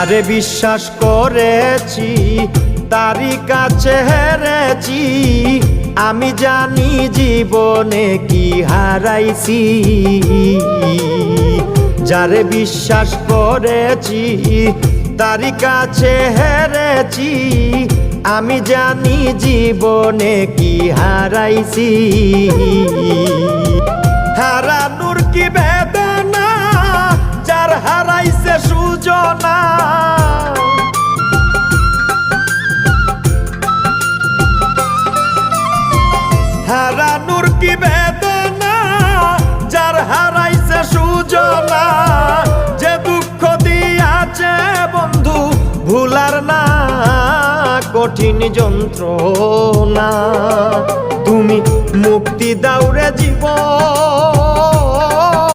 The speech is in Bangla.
যারে বিশ্বাস করেছি তারই কাছে হেরেছি, আমি জানি জীবনে কি হারাইছি। যারে বিশ্বাস করেছি তারই কাছে হেরেছি, আমি জানি জীবনে কি হারাইছি। হারানোর কি বেদনা, যার হারাইছে সুজনা। হারানোর কি বেদনা, যার হারাইছে সুজনা। যে দুঃখ দিয়াছে বন্ধু ভুলার না কঠিন যন্ত্রণা। তুমি মুক্তি দাও রে জীবন,